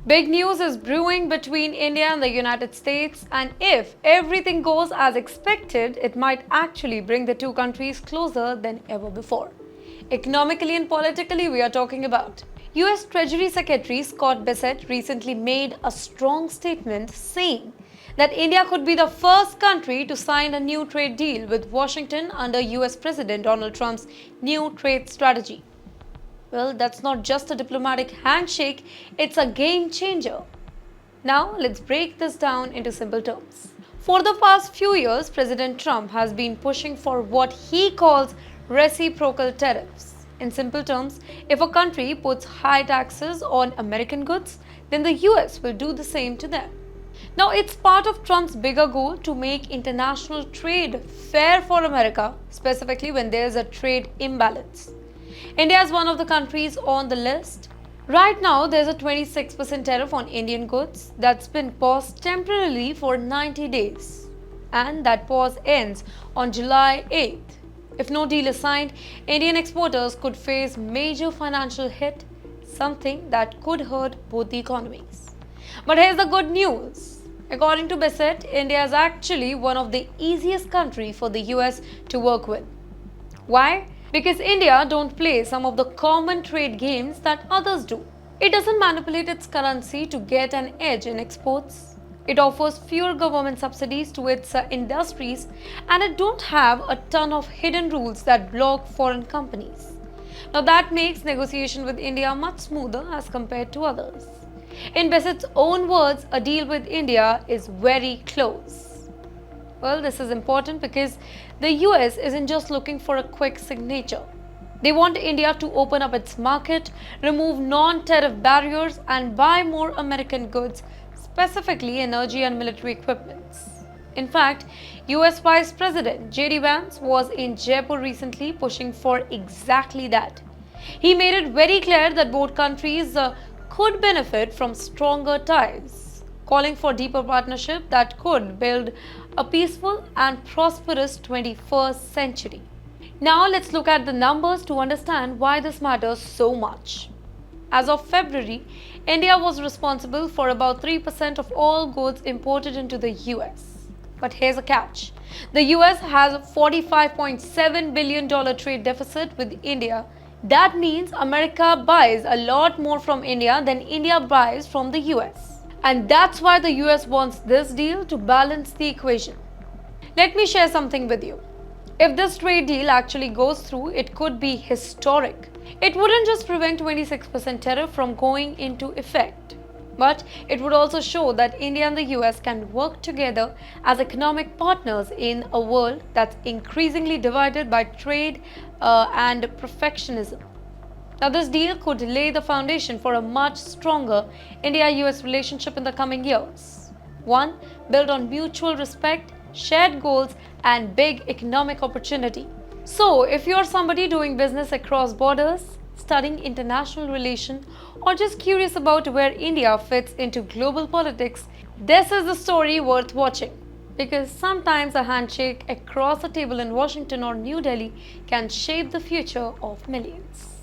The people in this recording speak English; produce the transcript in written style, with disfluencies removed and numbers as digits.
Big news is brewing between India and the United States, and if everything goes as expected, it might actually bring the two countries closer than ever before. Economically and politically, we are talking about. US Treasury Secretary Scott Bessent recently made a strong statement saying that India could be the first country to sign a new trade deal with Washington under US President Donald Trump's new trade strategy. Well, that's not just a diplomatic handshake, it's a game changer. Now, let's break this down into simple terms. For the past few years, President Trump has been pushing for what he calls reciprocal tariffs. In simple terms, if a country puts high taxes on American goods, then the US will do the same to them. Now, it's part of Trump's bigger goal to make international trade fair for America, specifically when there is a trade imbalance. India is one of the countries on the list. Right now, there's a 26% tariff on Indian goods that's been paused temporarily for 90 days. And that pause ends on July 8th. If no deal is signed, Indian exporters could face major financial hit, something that could hurt both the economies. But here's the good news. According to Bessent, India is actually one of the easiest countries for the US to work with. Why? Because India don't play some of the common trade games that others do. It doesn't manipulate its currency to get an edge in exports. It offers fewer government subsidies to its industries, and it don't have a ton of hidden rules that block foreign companies. Now that makes negotiation with India much smoother as compared to others. In Bessent's own words, a deal with India is very close. Well, this is important because the US isn't just looking for a quick signature. They want India to open up its market, remove non-tariff barriers, and buy more American goods, specifically energy and military equipments. In fact, US Vice President J.D. Vance was in Jaipur recently pushing for exactly that. He made it very clear that both countries could benefit from stronger ties, calling for deeper partnership that could build a peaceful and prosperous 21st century. Now let's look at the numbers to understand why this matters so much. As of February, India was responsible for about 3% of all goods imported into the US. But here's a catch. The US has a $45.7 billion trade deficit with India. That means America buys a lot more from India than India buys from the US. And that's why the US wants this deal to balance the equation. Let me share something with you. If this trade deal actually goes through, it could be historic. It wouldn't just prevent 26% tariff from going into effect, but it would also show that India and the US can work together as economic partners in a world that's increasingly divided by trade and protectionism. Now, this deal could lay the foundation for a much stronger India-US relationship in the coming years. One built on mutual respect, shared goals, and big economic opportunity. So, if you're somebody doing business across borders, studying international relations, or just curious about where India fits into global politics, this is the story worth watching. Because sometimes a handshake across a table in Washington or New Delhi can shape the future of millions.